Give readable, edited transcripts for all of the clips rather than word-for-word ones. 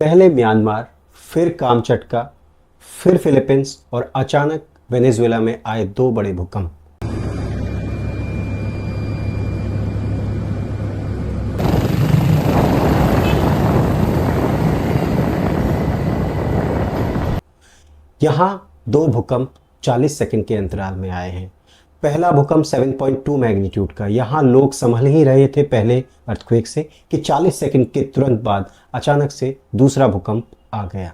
पहले म्यांमार, फिर कामचटका, फिर फिलीपींस और अचानक वेनेजुएला में आए दो बड़े भूकंप। यहाँ दो भूकंप 40 सेकंड के अंतराल में आए हैं। पहला भूकंप 7.2 मैग्नीट्यूड का। यहाँ लोग संभल ही रहे थे पहले अर्थक्वेक से कि 40 सेकंड के तुरंत बाद अचानक से दूसरा भूकंप आ गया।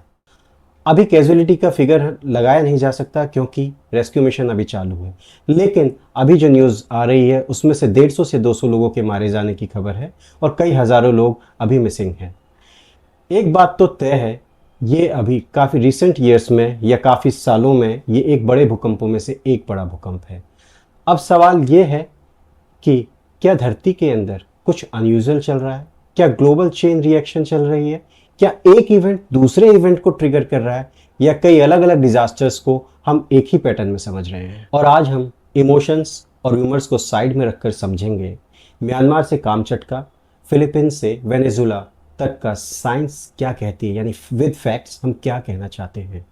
अभी कैजुअलिटी का फिगर लगाया नहीं जा सकता क्योंकि रेस्क्यू मिशन अभी चालू है, लेकिन अभी जो न्यूज़ आ रही है उसमें से 150 से 200 लोगों के मारे जाने की खबर है और कई हज़ारों लोग अभी मिसिंग हैं। एक बात तो तय है, ये अभी काफ़ी रिसेंट ईयर्स में या काफ़ी सालों में ये एक बड़े भूकंपों में से एक बड़ा भूकंप है। अब सवाल ये है कि क्या धरती के अंदर कुछ अनयूजुअल चल रहा है? क्या ग्लोबल चेन रिएक्शन चल रही है? क्या एक इवेंट दूसरे इवेंट को ट्रिगर कर रहा है, या कई अलग अलग डिजास्टर्स को हम एक ही पैटर्न में समझ रहे हैं? और आज हम इमोशंस और र्यूमर्स को साइड में रखकर समझेंगे म्यांमार से कामचटका, फिलीपींस से वेनेजुएला तक का साइंस क्या कहती है, यानी विद फैक्ट्स हम क्या कहना चाहते हैं।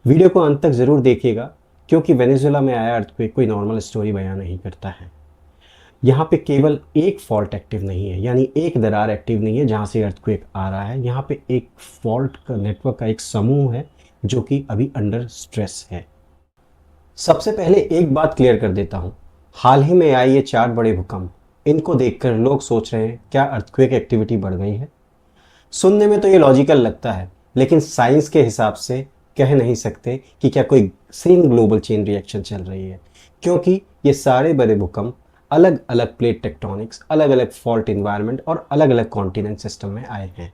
वीडियो को अंत तक ज़रूर देखिएगा क्योंकि वेनेजुएला में आया अर्थक्वेक कोई नॉर्मल स्टोरी बयान नहीं करता है। यहाँ पे केवल एक फॉल्ट एक्टिव नहीं है, यानी एक दरार एक्टिव नहीं है जहाँ से अर्थक्वेक आ रहा है। यहाँ पे एक फॉल्ट का नेटवर्क का एक समूह है जो कि अभी अंडर स्ट्रेस है। सबसे पहले एक बात क्लियर कर देता हूँ, हाल ही में आए ये 4 बड़े भूकंप, इनको देखकर लोग सोच रहे हैं क्या अर्थक्वेक एक्टिविटी बढ़ गई है। सुनने में तो ये लॉजिकल लगता है, लेकिन साइंस के हिसाब से कह नहीं सकते कि क्या कोई सेम ग्लोबल चेन रिएक्शन चल रही है, क्योंकि ये सारे बड़े भूकंप अलग अलग प्लेट टेक्टोनिक्स, अलग अलग फॉल्ट इन्वायरमेंट और अलग अलग कॉन्टिनेंट सिस्टम में आए हैं।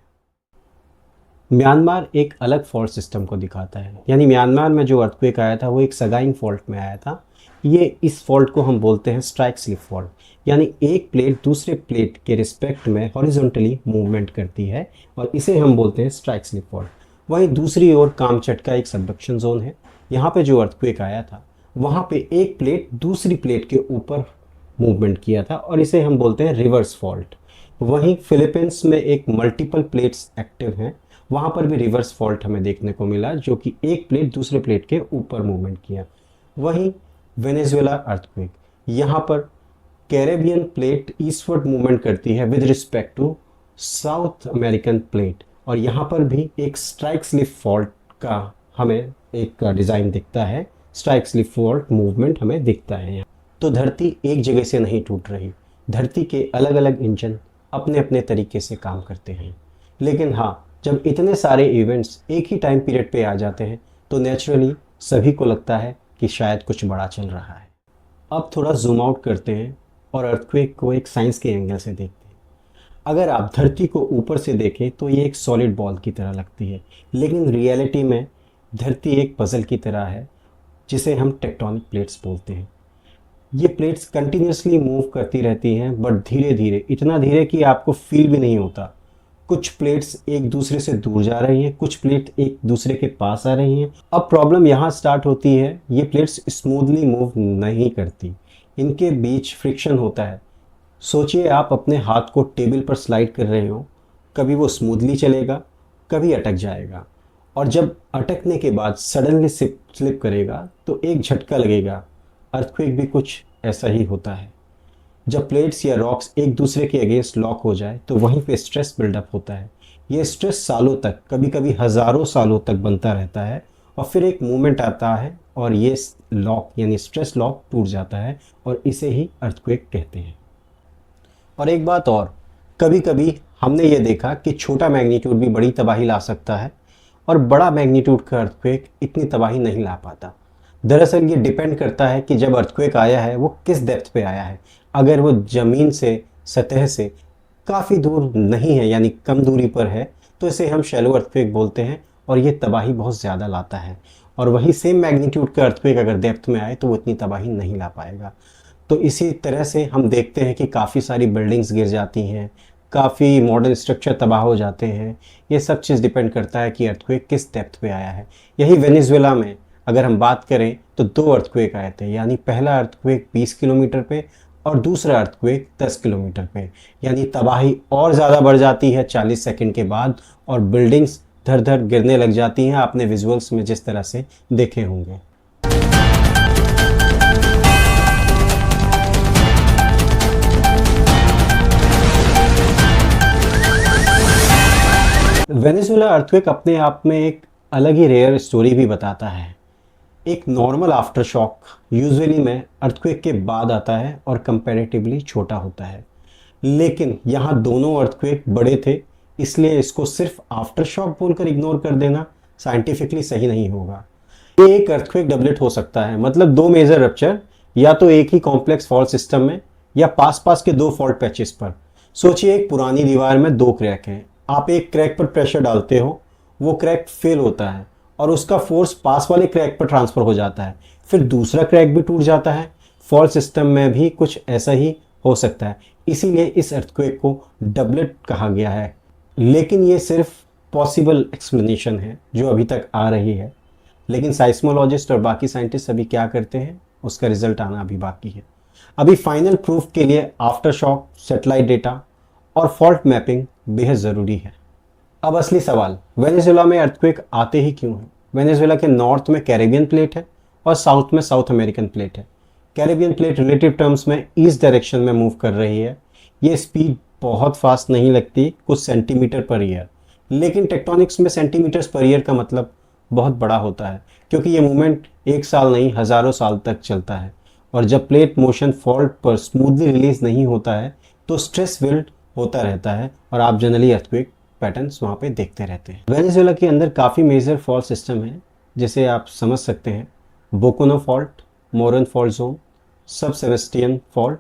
म्यांमार एक अलग फॉल्ट सिस्टम को दिखाता है, यानी म्यांमार में जो अर्थक्वेक आया था वो एक सगाइन फॉल्ट में आया था। ये इस फॉल्ट को हम बोलते हैं स्ट्राइक स्लिप फॉल्ट, यानी एक प्लेट दूसरे प्लेट के रिस्पेक्ट में हॉरिजॉन्टली मूवमेंट करती है और इसे हम बोलते हैं स्ट्राइक स्लिप फॉल्ट। वहीं दूसरी ओर कामचटका एक सबडक्शन जोन है। यहाँ पे जो अर्थक्वेक आया था वहाँ पे एक प्लेट दूसरी प्लेट के ऊपर मूवमेंट किया था और इसे हम बोलते हैं रिवर्स फॉल्ट। वहीं फिलीपींस में एक मल्टीपल प्लेट्स एक्टिव हैं, वहाँ पर भी रिवर्स फॉल्ट हमें देखने को मिला जो कि एक प्लेट दूसरे प्लेट के ऊपर मूवमेंट किया। वहीं वेनेजुएला अर्थक्वेक, यहाँ पर कैरेबियन प्लेट ईस्टवर्ड मूवमेंट करती है with respect to South American plate, और यहाँ पर भी एक स्ट्राइक स्लिप फॉल्ट का हमें एक डिज़ाइन दिखता है, स्ट्राइक स्लिप फॉल्ट मूवमेंट हमें दिखता है यहाँ। तो धरती एक जगह से नहीं टूट रही, धरती के अलग अलग इंजन अपने अपने तरीके से काम करते हैं। लेकिन हाँ, जब इतने सारे इवेंट्स एक ही टाइम पीरियड पे आ जाते हैं तो नेचुरली सभी को लगता है कि शायद कुछ बड़ा चल रहा है। अब थोड़ा जूम आउट करते हैं और अर्थक्वेक को एक साइंस के एंगल से देखते हैं। अगर आप धरती को ऊपर से देखें तो ये एक सॉलिड बॉल की तरह लगती है, लेकिन रियलिटी में धरती एक पजल की तरह है जिसे हम टेक्टोनिक प्लेट्स बोलते हैं। ये प्लेट्स कंटिन्यूसली मूव करती रहती हैं, बट धीरे धीरे, इतना धीरे कि आपको फील भी नहीं होता। कुछ प्लेट्स एक दूसरे से दूर जा रही हैं, कुछ प्लेट एक दूसरे के पास आ रही हैं। अब प्रॉब्लम यहाँ स्टार्ट होती है, ये प्लेट्स स्मूथली मूव नहीं करती, इनके बीच फ्रिक्शन होता है। सोचिए आप अपने हाथ को टेबल पर स्लाइड कर रहे हो, कभी वो स्मूथली चलेगा, कभी अटक जाएगा, और जब अटकने के बाद सडनली स्लिप करेगा तो एक झटका लगेगा। अर्थक्वेक भी कुछ ऐसा ही होता है। जब प्लेट्स या रॉक्स एक दूसरे के अगेंस्ट लॉक हो जाए तो वहीं पे स्ट्रेस बिल्डअप होता है। ये स्ट्रेस सालों तक, कभी कभी हज़ारों सालों तक बनता रहता है और फिर एक मोमेंट आता है और ये लॉक यानी स्ट्रेस लॉक टूट जाता है और इसे ही अर्थक्वेक कहते हैं। और एक बात और, कभी कभी हमने ये देखा कि छोटा मैग्नीट्यूड भी बड़ी तबाही ला सकता है और बड़ा मैग्नीट्यूड का अर्थक्वेक इतनी तबाही नहीं ला पाता। दरअसल ये डिपेंड करता है कि जब अर्थक्वेक आया है वो किस डेप्थ पे आया है। अगर वो ज़मीन से, सतह से काफ़ी दूर नहीं है, यानी कम दूरी पर है, तो इसे हम शैलो अर्थक्वेक बोलते हैं और ये तबाही बहुत ज़्यादा लाता है। और वही सेम मैग्नीट्यूड का अर्थक्वेक अगर डेप्थ में आए तो वो इतनी तबाही नहीं ला पाएगा। तो इसी तरह से हम देखते हैं कि काफ़ी सारी बिल्डिंग्स गिर जाती हैं, काफ़ी मॉडर्न स्ट्रक्चर तबाह हो जाते हैं। ये सब चीज़ डिपेंड करता है कि अर्थक्वेक किस डेप्थ पे आया है। यही वेनेजुएला में अगर हम बात करें तो 2 अर्थक्वेक आए थे, यानी पहला अर्थक्वेक 20 किलोमीटर पे और दूसरा अर्थक्वेक 10 किलोमीटर पे, यानी तबाही और ज़्यादा बढ़ जाती है 40 सेकंड के बाद और बिल्डिंग्स धर धर गिरने लग जाती हैं, आपने विजुअल्स में जिस तरह से देखे होंगे। वेनेजुएला अर्थक्वेक अपने आप में एक अलग ही रेयर स्टोरी भी बताता है। एक नॉर्मल आफ्टर शॉक यूजुअली में अर्थक्वेक के बाद आता है और कंपैरेटिवली छोटा होता है, लेकिन यहाँ दोनों अर्थक्वेक बड़े थे, इसलिए इसको सिर्फ आफ्टर शॉक बोलकर इग्नोर कर देना साइंटिफिकली सही नहीं होगा। ये एक अर्थक्वेक डबलेट हो सकता है, मतलब दो मेजर रप्चर या तो एक ही कॉम्प्लेक्स फॉल्ट सिस्टम में या पास पास के दो फॉल्ट पैचेस पर। सोचिए एक पुरानी दीवार में दो क्रैक हैं, आप एक क्रैक पर प्रेशर डालते हो, वो क्रैक फेल होता है और उसका फोर्स पास वाले क्रैक पर ट्रांसफर हो जाता है, फिर दूसरा क्रैक भी टूट जाता है। फॉल्ट सिस्टम में भी कुछ ऐसा ही हो सकता है, इसीलिए इस अर्थक्वेक को डबलेट कहा गया है। लेकिन ये सिर्फ पॉसिबल एक्सप्लेनेशन है जो अभी तक आ रही है, लेकिन साइस्मोलॉजिस्ट और बाकी साइंटिस्ट अभी क्या करते हैं उसका रिजल्ट आना अभी बाकी है। अभी फाइनल प्रूफ के लिए आफ्टर शॉक, सैटेलाइट डेटा और फॉल्ट मैपिंग बेहद ज़रूरी है। अब असली सवाल, वेनेजुएला में अर्थक्वेक आते ही क्यों हैं? वेनेजुएला के नॉर्थ में कैरेबियन प्लेट है और साउथ में साउथ अमेरिकन प्लेट है। कैरेबियन प्लेट रिलेटिव टर्म्स में ईस्ट डायरेक्शन में मूव कर रही है। ये स्पीड बहुत फास्ट नहीं लगती, कुछ सेंटीमीटर पर ईयर, लेकिन टेक्टोनिक्स में सेंटीमीटर्स पर ईयर का मतलब बहुत बड़ा होता है, क्योंकि ये मूवमेंट एक साल नहीं हज़ारों साल तक चलता है। और जब प्लेट मोशन फॉल्ट पर स्मूथली रिलीज नहीं होता है तो स्ट्रेस बिल्ड होता रहता है और आप जनरली अर्थक्वेक पैटर्न्स वहाँ पे देखते रहते हैं। वेनेजुएला के अंदर काफ़ी मेजर फॉल्ट सिस्टम है, जिसे आप समझ सकते हैं बोकोनो फॉल्ट, मोरन फॉल्ट जोन, सब Sebastian fault,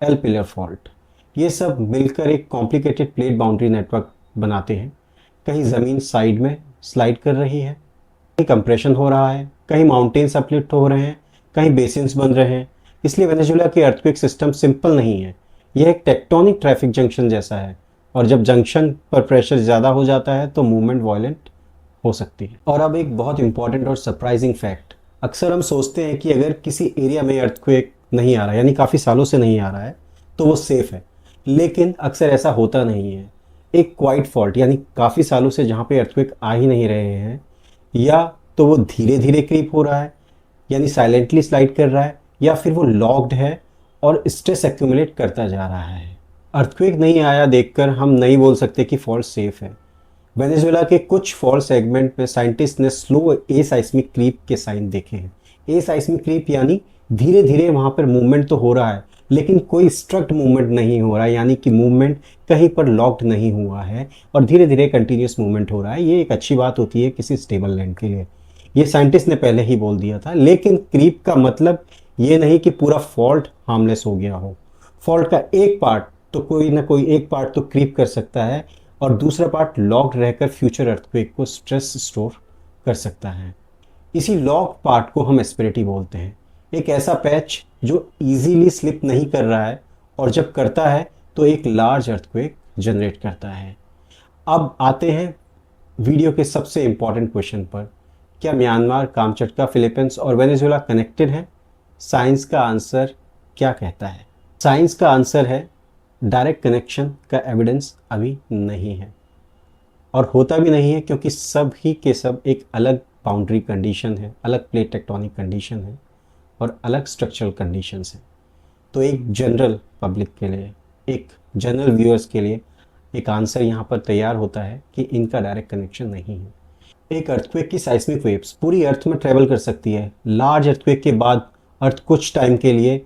L pillar fault. ये सब मिलकर एक कॉम्प्लिकेटेड प्लेट बाउंड्री नेटवर्क बनाते हैं। कहीं ज़मीन साइड में स्लाइड कर रही है, कहीं कंप्रेशन हो रहा है, कहीं माउंटेन्स अपलिफ्ट हो रहे हैं, कहीं बेसिन्स बन रहे हैं। इसलिए वेनेजुएला के अर्थक्वेक सिस्टम सिंपल नहीं है, यह एक टेक्टोनिक ट्रैफिक जंक्शन जैसा है, और जब जंक्शन पर प्रेशर ज़्यादा हो जाता है तो मूवमेंट वायलेंट हो सकती है। और अब एक बहुत इंपॉर्टेंट और सरप्राइजिंग फैक्ट, अक्सर हम सोचते हैं कि अगर किसी एरिया में अर्थक्वेक नहीं आ रहा, यानी काफ़ी सालों से नहीं आ रहा है, तो वो सेफ है, लेकिन अक्सर ऐसा होता नहीं है। एक क्वाइट फॉल्ट, यानी काफ़ी सालों से जहाँ पे अर्थक्वेक आ ही नहीं रहे हैं, या तो वो धीरे धीरे क्रीप हो रहा है, यानी साइलेंटली स्लाइड कर रहा है, या फिर वो लॉक्ड है और स्ट्रेस एक्यूमुलेट करता जा रहा है। अर्थक्वेक नहीं आया देखकर हम नहीं बोल सकते कि फॉल्ट सेफ है। वेनेजुएला के कुछ फॉल्ट सेगमेंट में साइंटिस्ट ने स्लो ए साइस्मिक क्रीप के साइन देखे हैं। ए साइस्मिक क्रीप यानी धीरे धीरे वहाँ पर मूवमेंट तो हो रहा है, लेकिन कोई स्ट्रक्ट मूवमेंट नहीं हो रहा है, यानी कि मूवमेंट कहीं पर लॉक्ड नहीं हुआ है और धीरे धीरे कंटिन्यूस मूवमेंट हो रहा है। ये एक अच्छी बात होती है किसी स्टेबल लैंड के लिए, ये साइंटिस्ट ने पहले ही बोल दिया था। लेकिन क्रीप का मतलब ये नहीं कि पूरा फॉल्ट हार्मलेस हो गया हो। फॉल्ट का एक पार्ट तो कोई ना कोई एक पार्ट तो क्रीप कर सकता है और दूसरा पार्ट लॉक्ड रहकर फ्यूचर अर्थक्वेक को स्ट्रेस स्टोर कर सकता है। इसी लॉक्ड पार्ट को हम एस्पेरिटी बोलते हैं, एक ऐसा पैच जो इजीली स्लिप नहीं कर रहा है और जब करता है तो एक लार्ज अर्थक्वेक जनरेट करता है। अब आते हैं वीडियो के सबसे इंपॉर्टेंट क्वेश्चन पर, क्या म्यांमार, कामचटका, फिलीपींस और वेनेजुएला कनेक्टेड है? साइंस का आंसर क्या कहता है? साइंस का आंसर है डायरेक्ट कनेक्शन का एविडेंस अभी नहीं है और होता भी नहीं है, क्योंकि सब ही के सब एक अलग बाउंड्री कंडीशन है, अलग प्लेट टेक्टोनिक कंडीशन है और अलग स्ट्रक्चरल कंडीशंस हैं। तो एक जनरल पब्लिक के लिए, एक जनरल व्यूअर्स के लिए एक आंसर यहाँ पर तैयार होता है कि इनका डायरेक्ट कनेक्शन नहीं है। एक अर्थक्वेक की साइस्मिक वेव्स पूरी अर्थ में ट्रेवल कर सकती है। लार्ज अर्थक्वेक के बाद अर्थ कुछ टाइम के लिए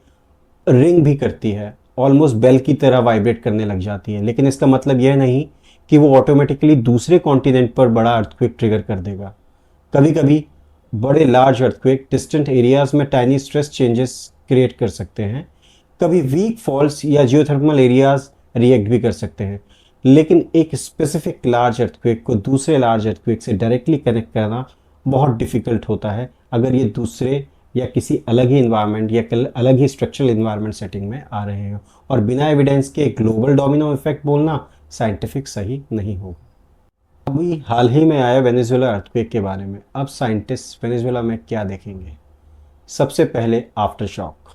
रिंग भी करती है, ऑलमोस्ट बेल की तरह वाइब्रेट करने लग जाती है, लेकिन इसका मतलब यह नहीं कि वो ऑटोमेटिकली दूसरे कॉन्टिनेंट पर बड़ा अर्थक्वेक ट्रिगर कर देगा। कभी कभी बड़े लार्ज अर्थक्वेक डिस्टेंट एरियाज में टाइनी स्ट्रेस चेंजेस क्रिएट कर सकते हैं। कभी वीक फॉल्स या जियोथर्मल एरियाज रिएक्ट भी कर सकते हैं, लेकिन एक स्पेसिफिक लार्ज अर्थक्वेक को दूसरे लार्ज अर्थक्वेक से डायरेक्टली कनेक्ट करना बहुत डिफिकल्ट होता है अगर ये दूसरे या किसी अलग ही इन्वायरमेंट या अलग ही स्ट्रक्चरल इन्वायरमेंट सेटिंग में आ रहे हैं। और बिना एविडेंस के ग्लोबल डोमिनो इफेक्ट बोलना साइंटिफिक सही नहीं होगा। अभी हाल ही में आया वेनेजुएला अर्थक्वेक के बारे में। अब साइंटिस्ट वेनेजुएला में क्या देखेंगे? सबसे पहले आफ्टर शॉक।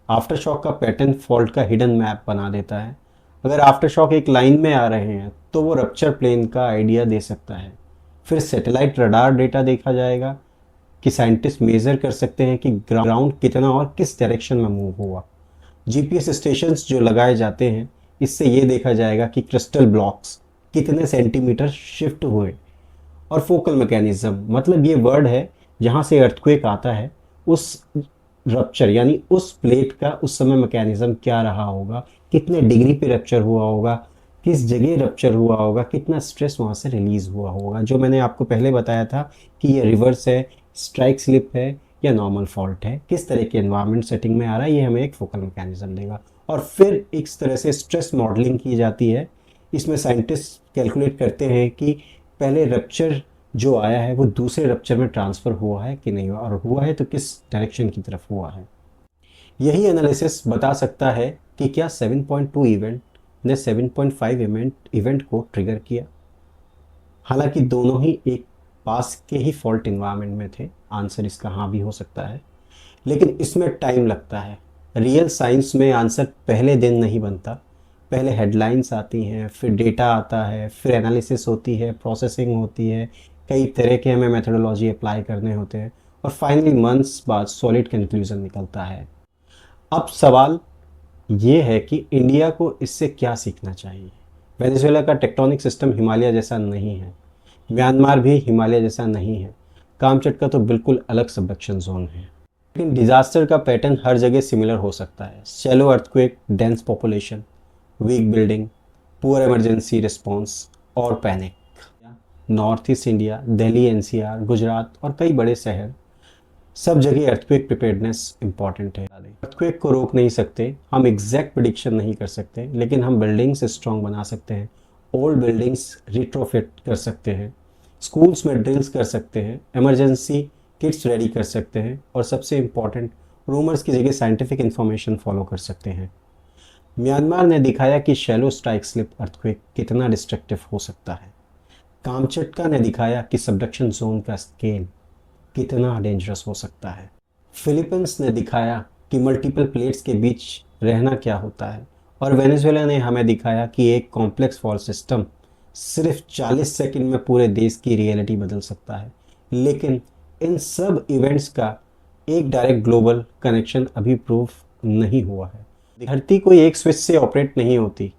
आफ्टर शॉक का पैटर्न फॉल्ट का हिडन मैप बना देता है। अगर आफ्टर शॉक एक लाइन में आ रहे हैं तो वो रप्चर प्लेन का आइडिया दे सकता है। फिर सैटेलाइट रडार डेटा देखा जाएगा कि साइंटिस्ट मेजर कर सकते हैं कि ग्राउंड कितना और किस डायरेक्शन में मूव हुआ। जीपीएस स्टेशंस जो लगाए जाते हैं, इससे ये देखा जाएगा कि क्रिस्टल ब्लॉक्स कितने सेंटीमीटर शिफ्ट हुए। और फोकल मैकेनिज्म मतलब ये वर्ड है जहाँ से अर्थक्वेक आता है, उस रप्चर यानी उस प्लेट का उस समय मैकेनिज्म क्या रहा होगा, कितने डिग्री पे रप्चर हुआ होगा, किस जगह रप्चर हुआ होगा, कितना स्ट्रेस वहाँ से रिलीज हुआ होगा। जो मैंने आपको पहले बताया था कि ये रिवर्स है, स्ट्राइक स्लिप है या नॉर्मल फॉल्ट है, किस तरह के एनवायरनमेंट सेटिंग में आ रहा है, ये हमें एक फोकल मैकेनिज्म देगा। और फिर इस तरह से स्ट्रेस मॉडलिंग की जाती है। इसमें साइंटिस्ट कैलकुलेट करते हैं कि पहले रप्चर जो आया है वो दूसरे रप्चर में ट्रांसफ़र हुआ है कि नहीं हुआ, और हुआ है तो किस डायरेक्शन की तरफ हुआ है। यही एनालिसिस बता सकता है कि क्या 7.2 इवेंट ने 7.5 इवेंट को ट्रिगर किया। हालांकि दोनों ही एक पास के ही फॉल्ट इन्वायरमेंट में थे, आंसर इसका हाँ भी हो सकता है, लेकिन इसमें टाइम लगता है। रियल साइंस में आंसर पहले दिन नहीं बनता। पहले हेडलाइंस आती हैं, फिर डेटा आता है, फिर एनालिसिस होती है, प्रोसेसिंग होती है, कई तरह के हमें मेथोडोलॉजी अप्लाई करने होते हैं, और फाइनली मंथ्स बाद सॉलिड कंक्लूजन निकलता है। अब सवाल ये है कि इंडिया को इससे क्या सीखना चाहिए। वेनेजुएला का टेक्टोनिक सिस्टम हिमालय जैसा नहीं है, म्यांमार भी हिमालय जैसा नहीं है, कामचट का तो बिल्कुल अलग सबडक्शन जोन है। लेकिन डिजास्टर का पैटर्न हर जगह सिमिलर हो सकता है। Shallow earthquake, dense population, weak building, poor emergency response और panic. North east India, Delhi, NCR, Gujarat और कई बड़े शहर, सब जगह अर्थक्वेक प्रिपेयर्डनेस इंपॉर्टेंट है। अर्थक्वेक को रोक नहीं सकते, हम एग्जैक्ट प्रिडिक्शन नहीं कर सकते, लेकिन हम बिल्डिंग्स स्ट्रॉन्ग बना सकते हैं, ओल्ड बिल्डिंग्स रिट्रोफिट कर सकते हैं, स्कूल्स में ड्रिल्स कर सकते हैं, इमरजेंसी किट्स रेडी कर सकते हैं, और सबसे इम्पॉर्टेंट, रूमर्स की जगह साइंटिफिक इंफॉर्मेशन फॉलो कर सकते हैं। म्यांमार ने दिखाया कि शैलो स्ट्राइक स्लिप अर्थक्वेक कितना डिस्ट्रक्टिव हो सकता है। कामचटका ने दिखाया कि सबडक्शन जोन का स्केल कितना डेंजरस हो सकता है। फिलीपींस ने दिखाया कि मल्टीपल प्लेट्स के बीच रहना क्या होता है, और वेनेजुएला ने हमें दिखाया कि एक कॉम्प्लेक्स फॉल्ट सिस्टम सिर्फ 40 सेकंड में पूरे देश की रियलिटी बदल सकता है। लेकिन इन सब इवेंट्स का एक डायरेक्ट ग्लोबल कनेक्शन अभी प्रूफ नहीं हुआ है। धरती कोई एक स्विच से ऑपरेट नहीं होती।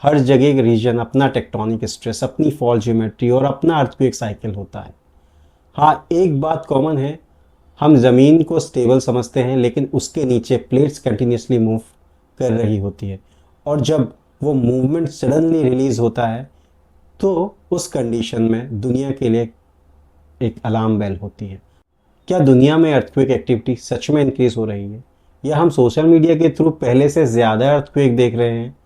हर जगह रीजन अपना टेक्टोनिक स्ट्रेस, अपनी फॉल ज्योमेट्री और अपना अर्थक्वेक साइकिल होता है। हाँ, एक बात कॉमन है, हम ज़मीन को स्टेबल समझते हैं, लेकिन उसके नीचे प्लेट्स कंटिन्यूसली मूव कर रही होती है, और जब वो मूवमेंट सडनली रिलीज होता है तो उस कंडीशन में दुनिया के लिए एक अलार्म बेल होती है। क्या दुनिया में अर्थक्वेक एक्टिविटी सच में इंक्रीज हो रही है, या हम सोशल मीडिया के थ्रू पहले से ज़्यादा अर्थक्वेक देख रहे हैं?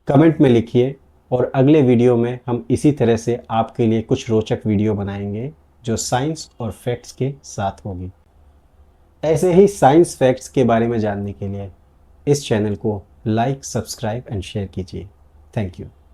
कमेंट में लिखिए, और अगले वीडियो में हम इसी तरह से आपके लिए कुछ रोचक वीडियो बनाएंगे जो साइंस और फैक्ट्स के साथ होगी। ऐसे ही साइंस फैक्ट्स के बारे में जानने के लिए इस चैनल को लाइक, सब्सक्राइब एंड शेयर कीजिए। Thank you.